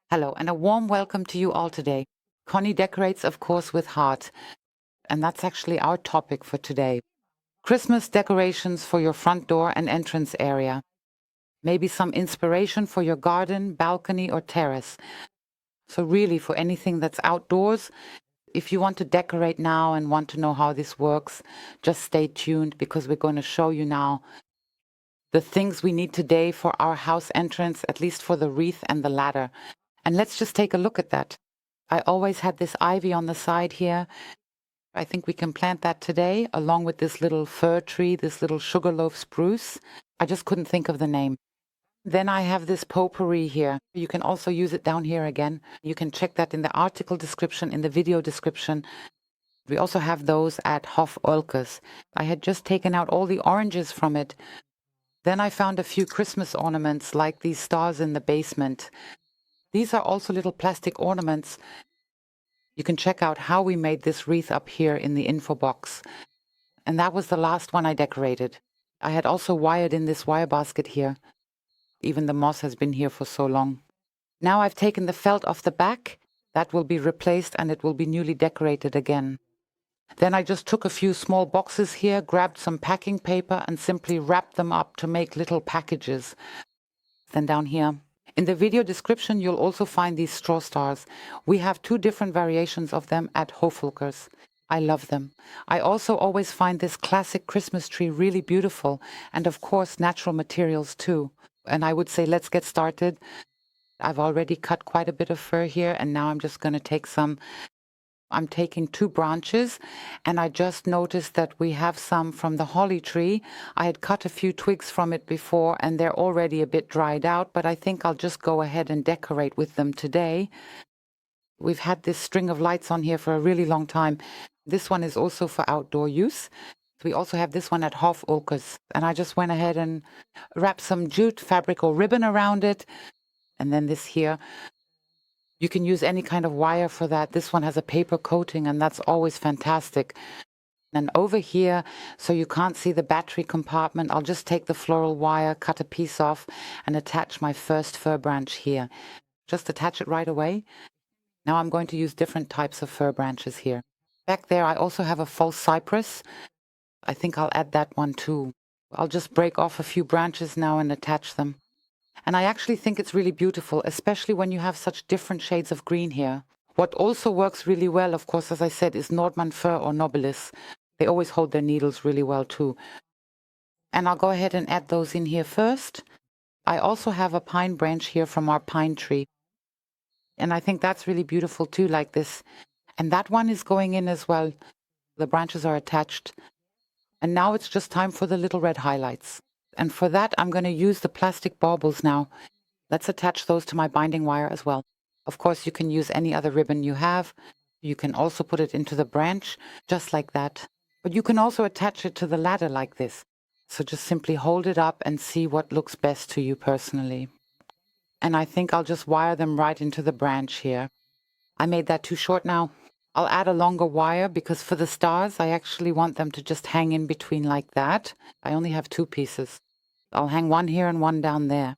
Hello, and a warm welcome to you all today. Conny decorates, of course, with heart, and that's actually our topic for today. Christmas decorations for your front door and entrance area. Maybe some inspiration for your garden, balcony, or terrace. So really, for anything that's outdoors, if you want to decorate now and want to know how this works, just stay tuned because we're going to show you now the things we need today for our house entrance, at least for the wreath and the ladder. And let's just take a look at that. I always had this ivy on the side here. I think we can plant that today, along with this little fir tree, this little sugarloaf spruce. I just couldn't think of the name. Then I have this potpourri here. You can also use it down here again. You can check that in the article description, in the video description. We also have those at Hof Olkes. I had just taken out all the oranges from it. Then I found a few Christmas ornaments like these stars in the basement. These are also little plastic ornaments. You can check out how we made this wreath up here in the info box. And that was the last one I decorated. I had also wired in this wire basket here. Even the moss has been here for so long. Now I've taken the felt off the back. That will be replaced and it will be newly decorated again. Then I just took a few small boxes here, grabbed some packing paper and simply wrapped them up to make little packages. Then down here. In the video description, you'll also find these straw stars. We have 2 different variations of them at Hofulkers. I love them. I also always find this classic Christmas tree really beautiful, and of course natural materials too. And I would say let's get started. I've already cut quite a bit of fir here, and now I'm just going to take some. I'm taking 2 branches, and I just noticed that we have some from the holly tree. I had cut a few twigs from it before, and they're already a bit dried out, but I think I'll just go ahead and decorate with them today. We've had this string of lights on here for a really long time. This one is also for outdoor use. We also have this one at Hof Olkes, and I just went ahead and wrapped some jute fabric or ribbon around it. And then this here. You can use any kind of wire for that. This one has a paper coating, and that's always fantastic. And over here, so you can't see the battery compartment, I'll just take the floral wire, cut a piece off, and attach my first fir branch here. Just attach it right away. Now I'm going to use different types of fir branches here. Back there, I also have a false cypress. I think I'll add that one too. I'll just break off a few branches now and attach them. And I actually think it's really beautiful, especially when you have such different shades of green here. What also works really well, of course, as I said, is Nordmann fir or nobilis. They always hold their needles really well too. And I'll go ahead and add those in here first. I also have a pine branch here from our pine tree. And I think that's really beautiful too, like this. And that one is going in as well. The branches are attached. And now it's just time for the little red highlights. And for that, I'm going to use the plastic baubles now. Let's attach those to my binding wire as well. Of course, you can use any other ribbon you have. You can also put it into the branch, just like that. But you can also attach it to the ladder like this. So just simply hold it up and see what looks best to you personally. And I think I'll just wire them right into the branch here. I made that too short now. I'll add a longer wire because for the stars, I actually want them to just hang in between like that. I only have 2 pieces. I'll hang one here and one down there.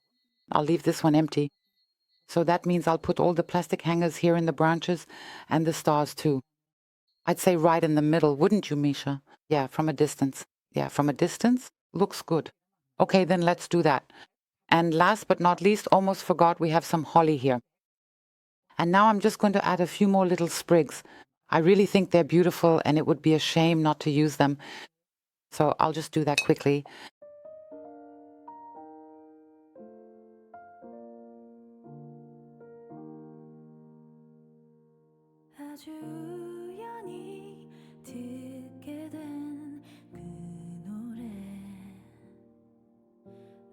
I'll leave this one empty. So that means I'll put all the plastic hangers here in the branches and the stars too. I'd say right in the middle, wouldn't you, Micha? Yeah, from a distance. Yeah, from a distance. Looks good. Okay, then let's do that. And last but not least, almost forgot, we have some holly here. And now I'm just going to add a few more little sprigs. I really think they're beautiful and it would be a shame not to use them. So I'll just do that quickly. 아주 우연히 듣게 된 그 노래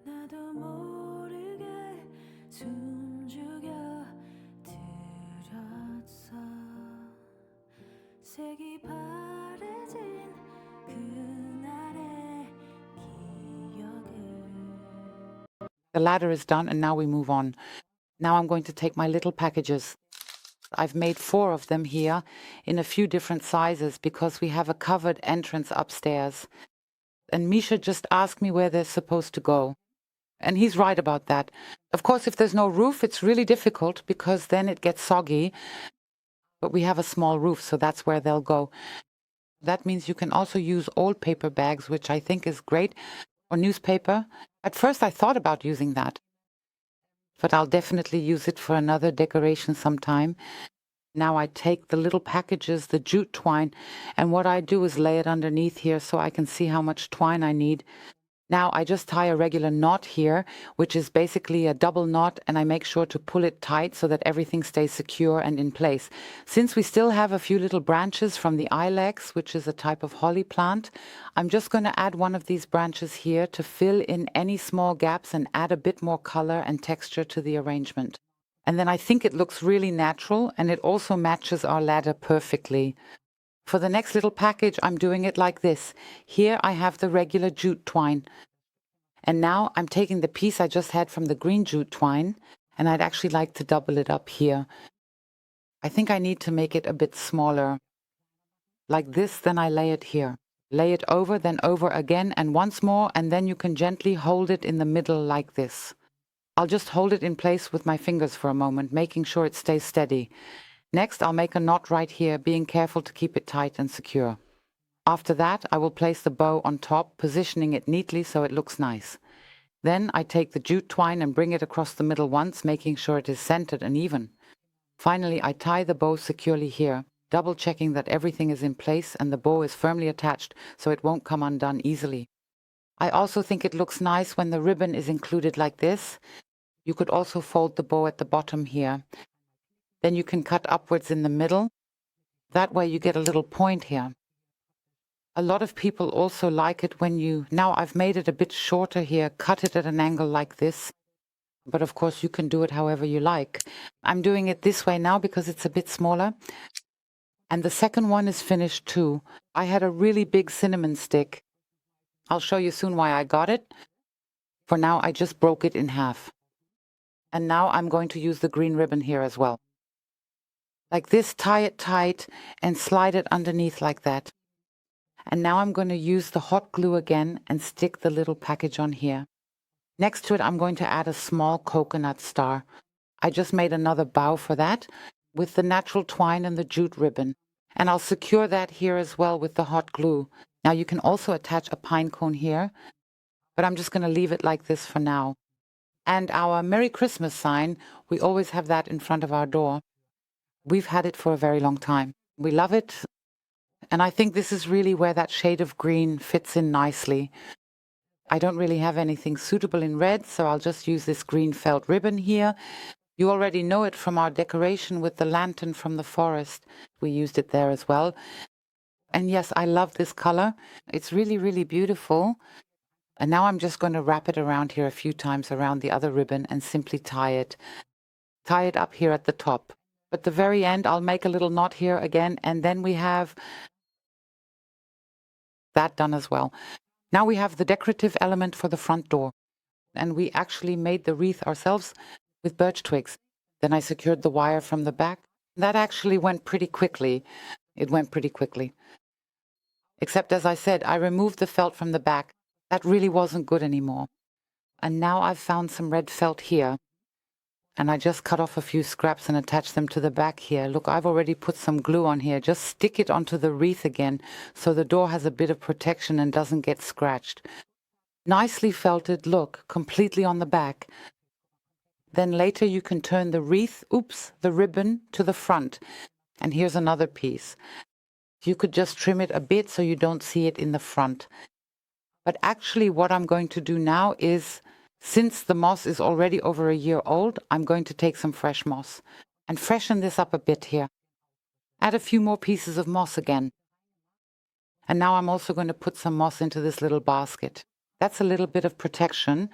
나도 모르게 숨죽여 들었어 색이 바래진 그날의 기억을 The ladder is done and now we move on. Now I'm going to take my little packages. I've made 4 of them here in a few different sizes because we have a covered entrance upstairs. And Micha just asked me where they're supposed to go. And he's right about that. Of course, if there's no roof, it's really difficult because then it gets soggy. But we have a small roof, so that's where they'll go. That means you can also use old paper bags, which I think is great, or newspaper. At first, I thought about using that, but I'll definitely use it for another decoration sometime. Now I take the little packages, the jute twine, and what I do is lay it underneath here so I can see how much twine I need. Now I just tie a regular knot here, which is basically a double knot, and I make sure to pull it tight so that everything stays secure and in place. Since we still have a few little branches from the ilex, which is a type of holly plant, I'm just going to add one of these branches here to fill in any small gaps and add a bit more color and texture to the arrangement. And then I think it looks really natural, and it also matches our ladder perfectly. For the next little package, I'm doing it like this. Here I have the regular jute twine. And now I'm taking the piece I just had from the green jute twine, and I'd actually like to double it up here. I think I need to make it a bit smaller. Like this, then I lay it here. Lay it over, then over again, and once more, and then you can gently hold it in the middle like this. I'll just hold it in place with my fingers for a moment, making sure it stays steady. Next, I'll make a knot right here, being careful to keep it tight and secure. After that, I will place the bow on top, positioning it neatly so it looks nice. Then I take the jute twine and bring it across the middle once, making sure it is centered and even. Finally, I tie the bow securely here, double checking that everything is in place and the bow is firmly attached so it won't come undone easily. I also think it looks nice when the ribbon is included like this. You could also fold the bow at the bottom here. Then you can cut upwards in the middle. That way you get a little point here. A lot of people also like it when now I've made it a bit shorter here, cut it at an angle like this. But of course you can do it however you like. I'm doing it this way now because it's a bit smaller. And the second one is finished too. I had a really big cinnamon stick. I'll show you soon why I got it. For now, I just broke it in half. And now I'm going to use the green ribbon here as well. Like this, tie it tight and slide it underneath like that. And now I'm going to use the hot glue again and stick the little package on here. Next to it, I'm going to add a small coconut star. I just made another bow for that with the natural twine and the jute ribbon. And I'll secure that here as well with the hot glue. Now you can also attach a pine cone here, but I'm just going to leave it like this for now. And our Merry Christmas sign, we always have that in front of our door. We've had it for a very long time. We love it. And I think this is really where that shade of green fits in nicely. I don't really have anything suitable in red, so I'll just use this green felt ribbon here. You already know it from our decoration with the lantern from the forest. We used it there as well. And yes, I love this color. It's really, really beautiful. And now I'm just going to wrap it around here a few times around the other ribbon and simply tie it. Tie it up here at the top. At the very end, I'll make a little knot here again, and then we have that done as well. Now we have the decorative element for the front door. And we actually made the wreath ourselves with birch twigs. Then I secured the wire from the back. That actually went pretty quickly. It went pretty quickly. Except, as I said, I removed the felt from the back. That really wasn't good anymore. And now I've found some red felt here. And I just cut off a few scraps and attached them to the back here. Look, I've already put some glue on here. Just stick it onto the wreath again so the door has a bit of protection and doesn't get scratched. Nicely felted, look, completely on the back. Then later you can turn the wreath, the ribbon to the front. And here's another piece. You could just trim it a bit so you don't see it in the front. But actually what I'm going to do now is, since the moss is already over a year old, I'm going to take some fresh moss and freshen this up a bit here. Add a few more pieces of moss again. And now I'm also going to put some moss into this little basket. That's a little bit of protection.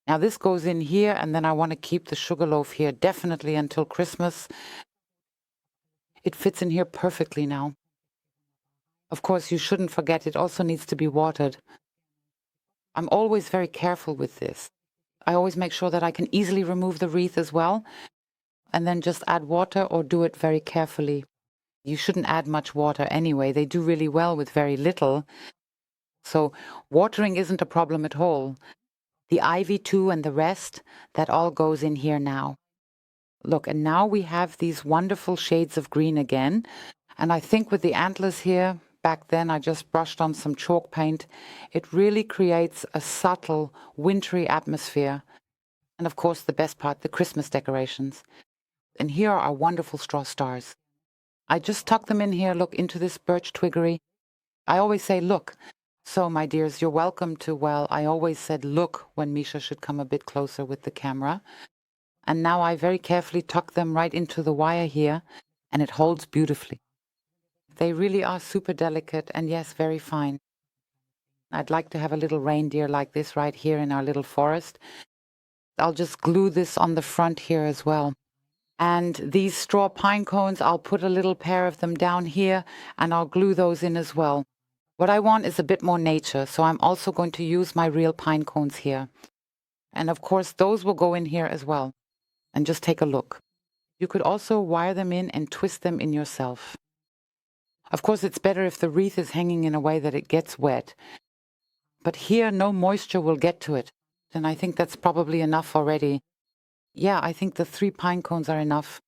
Now this goes in here, and then I want to keep the sugarloaf here definitely until Christmas. It fits in here perfectly now. Of course, you shouldn't forget it also needs to be watered. I'm always very careful with this. I always make sure that I can easily remove the wreath as well, and then just add water or do it very carefully. You shouldn't add much water anyway. They do really well with very little. So watering isn't a problem at all. the ivy too, and the rest, that all goes in here now. Look, and now we have these wonderful shades of green again. And I think with the antlers here, back then I just brushed on some chalk paint. It really creates a subtle, wintry atmosphere. And of course, the best part, the Christmas decorations. And here are our wonderful straw stars. I just tuck them in here, look, into this birch twiggery. I always say, look. So, my dears, you're welcome to, well, I always said, look, when Micha should come a bit closer with the camera. And now I very carefully tuck them right into the wire here, and it holds beautifully. They really are super delicate and, yes, very fine. I'd like to have a little reindeer like this right here in our little forest. I'll just glue this on the front here as well. And these straw pine cones, I'll put a little pair of them down here, and I'll glue those in as well. What I want is a bit more nature, so I'm also going to use my real pine cones here. And of course, those will go in here as well. And just take a look. You could also wire them in and twist them in yourself. Of course, it's better if the wreath is hanging in a way that it gets wet. But here, no moisture will get to it. And I think that's probably enough already. Yeah, I think the 3 pine cones are enough.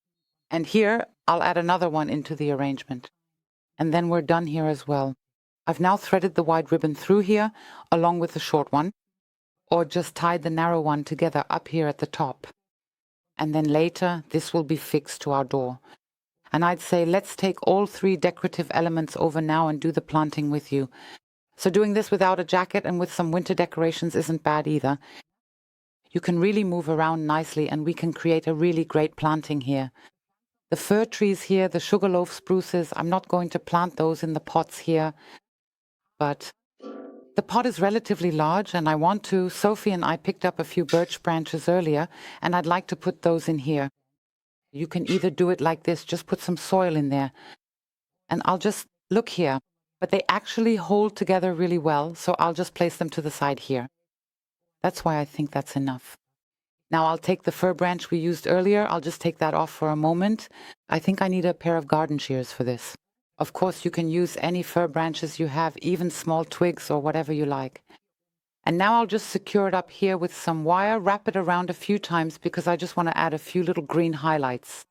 And here, I'll add another one into the arrangement. And then we're done here as well. I've now threaded the wide ribbon through here, along with the short one, or just tied the narrow one together up here at the top. And then later, this will be fixed to our door. And I'd say, let's take all 3 decorative elements over now and do the planting with you. So doing this without a jacket and with some winter decorations isn't bad either. You can really move around nicely, and we can create a really great planting here. The fir trees here, the sugarloaf spruces, I'm not going to plant those in the pots here, but the pot is relatively large, and I want to. Sophie and I picked up a few birch branches earlier, and I'd like to put those in here. You can either do it like this, just put some soil in there. And I'll just look here, but they actually hold together really well, so I'll just place them to the side here. That's why I think that's enough. Now I'll take the fir branch we used earlier. I'll just take that off for a moment. I think I need a pair of garden shears for this. Of course, you can use any fir branches you have, even small twigs or whatever you like. And now I'll just secure it up here with some wire, wrap it around a few times because I just want to add a few little green highlights.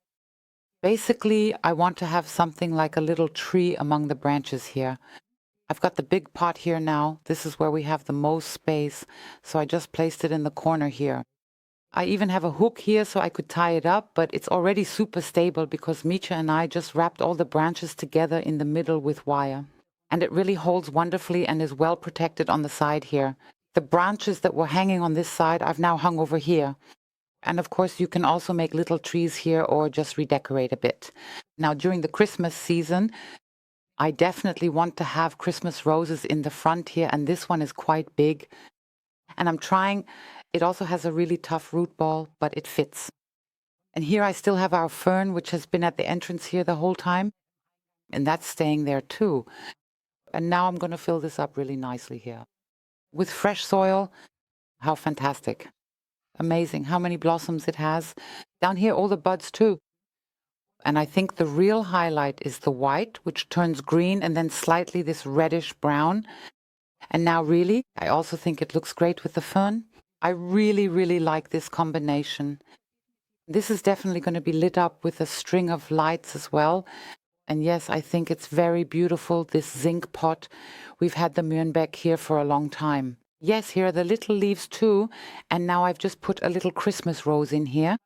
Basically, I want to have something like a little tree among the branches here. I've got the big pot here now. This is where we have the most space, so I just placed it in the corner here. I even have a hook here so I could tie it up, but it's already super stable because Micha and I just wrapped all the branches together in the middle with wire. And it really holds wonderfully and is well protected on the side here. The branches that were hanging on this side, I've now hung over here. And of course, you can also make little trees here or just redecorate a bit. Now, during the Christmas season, I definitely want to have Christmas roses in the front here, and this one is quite big. And I'm trying, it also has a really tough root ball, but it fits. And here I still have our fern, which has been at the entrance here the whole time. And that's staying there too. And now I'm going to fill this up really nicely here. With fresh soil, how fantastic. Amazing how many blossoms it has. Down here, all the buds too. And I think the real highlight is the white, which turns green and then slightly this reddish brown. And now really, I also think it looks great with the fern. I really, really like this combination. This is definitely going to be lit up with a string of lights as well. And yes, I think it's very beautiful, this zinc pot. We've had the Mürnbeck here for a long time. Yes, here are the little leaves too. And now I've just put a little Christmas rose in here.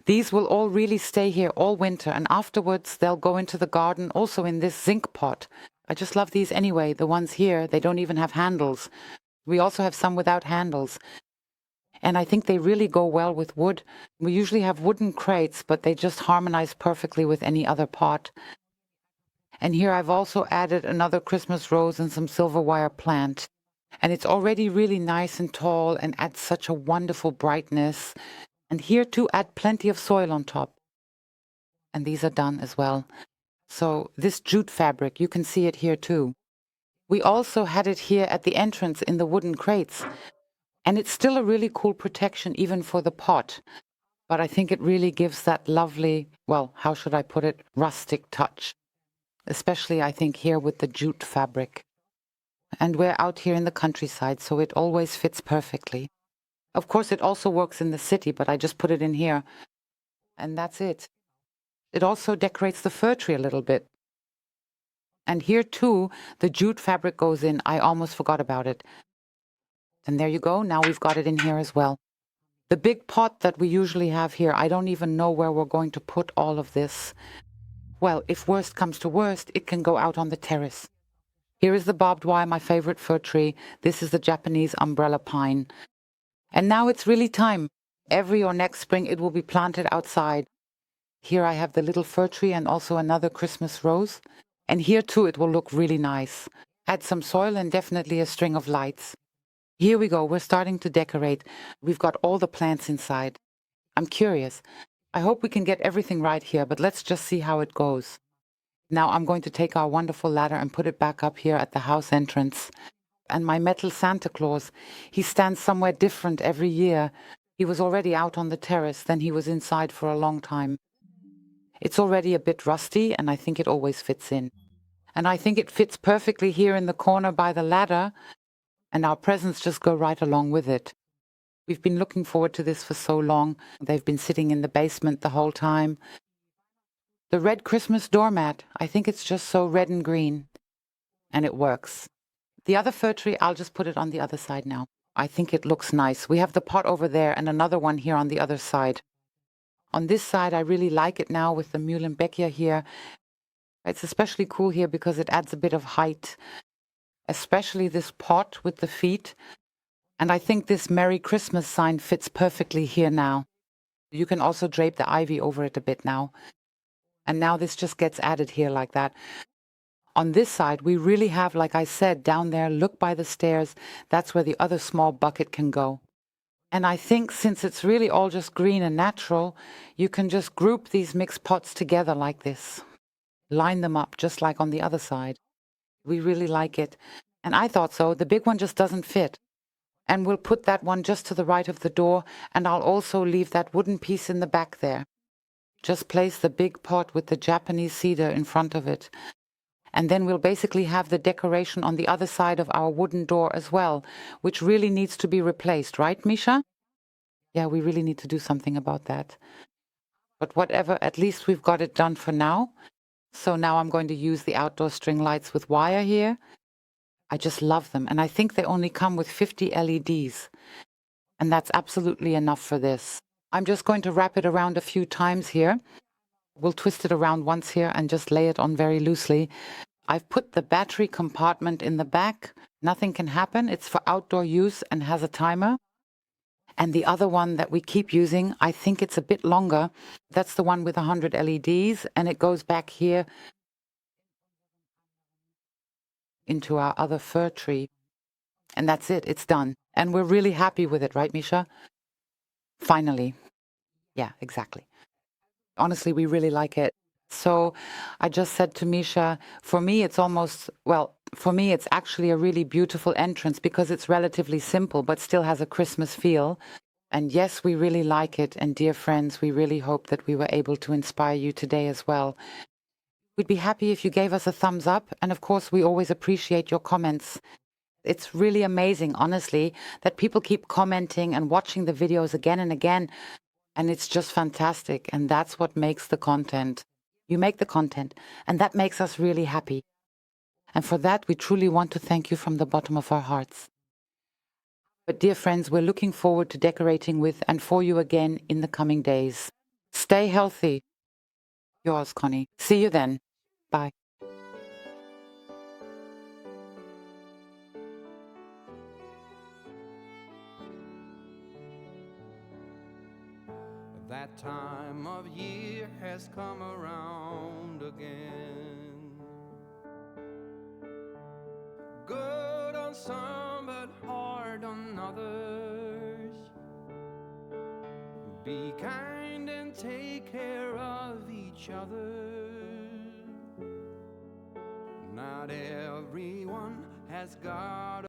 These will all really stay here all winter, and afterwards they'll go into the garden also in this zinc pot. I just love these anyway. The ones here, they don't even have handles. We also have some without handles. And I think they really go well with wood. We usually have wooden crates, but they just harmonize perfectly with any other pot. And here I've also added another Christmas rose and some silver wire plant. And it's already really nice and tall and adds such a wonderful brightness. And here too, add plenty of soil on top. And these are done as well. So this jute fabric, you can see it here too. We also had it here at the entrance in the wooden crates. And it's still a really cool protection even for the pot. But I think it really gives that lovely, well, how should I put it, rustic touch. Especially I think here with the jute fabric. And we're out here in the countryside, so it always fits perfectly. Of course, it also works in the city, but I just put it in here. And that's it. It also decorates the fir tree a little bit. And here too, the jute fabric goes in. I almost forgot about it. And there you go. Now we've got it in here as well. The big pot that we usually have here, I don't even know where we're going to put all of this. Well, if worst comes to worst, it can go out on the terrace. Here is the barbed wire, my favorite fir tree. This is the Japanese umbrella pine. And now it's really time. Every or next spring, it will be planted outside. Here I have the little fir tree and also another Christmas rose. And here too, it will look really nice. Add some soil and definitely a string of lights. Here we go. We're starting to decorate. We've got all the plants inside. I'm curious. I hope we can get everything right here, but let's just see how it goes. Now I'm going to take our wonderful ladder and put it back up here at the house entrance. And my metal Santa Claus, he stands somewhere different every year. He was already out on the terrace, then he was inside for a long time. It's already a bit rusty, and I think it always fits in. And I think it fits perfectly here in the corner by the ladder, and our presents just go right along with it. We've been looking forward to this for so long. They've been sitting in the basement the whole time. The red Christmas doormat, I think it's just so red and green, and it works. The other fir tree, I'll just put it on the other side now. I think it looks nice. We have the pot over there and another one here on the other side. On this side, I really like it now with the Mühlenbecher here. It's especially cool here because it adds a bit of height, especially this pot with the feet. And I think this Merry Christmas sign fits perfectly here now. You can also drape the ivy over it a bit now. And now this just gets added here like that. On this side, we really have, like I said, down there, look by the stairs. That's where the other small bucket can go. And I think since it's really all just green and natural, you can just group these mixed pots together like this. Line them up just like on the other side. We really like it. And I thought so. The big one just doesn't fit. And we'll put that one just to the right of the door, and I'll also leave that wooden piece in the back there. Just place the big pot with the Japanese cedar in front of it. And then we'll basically have the decoration on the other side of our wooden door as well, which really needs to be replaced, right, Micha? Yeah, we really need to do something about that. But whatever, at least we've got it done for now. So now I'm going to use the outdoor string lights with wire here. I just love them. And I think they only come with 50 LEDs. And that's absolutely enough for this. I'm just going to wrap it around a few times here. We'll twist it around once here and just lay it on very loosely. I've put the battery compartment in the back. Nothing can happen. It's for outdoor use and has a timer. And the other one that we keep using, I think it's a bit longer. That's the one with 100 LEDs, and it goes back here into our other fir tree. And that's it. It's done. And we're really happy with it, right, Micha? Finally. Yeah, exactly. Honestly, we really like it. So I just said to Micha, for me, it's actually a really beautiful entrance because it's relatively simple, but still has a Christmas feel. And yes, we really like it. And dear friends, we really hope that we were able to inspire you today as well. We'd be happy if you gave us a thumbs up. And of course, we always appreciate your comments. It's really amazing, honestly, that people keep commenting and watching the videos again and again. And it's just fantastic. And that's what makes the content. You make the content, and that makes us really happy. And for that, we truly want to thank you from the bottom of our hearts. But dear friends, we're looking forward to decorating with and for you again in the coming days. Stay healthy. Yours, Conny. See you then. Bye. That time of year has come around again. Good on some, but hard on others. Be kind and take care of each other. Not everyone has got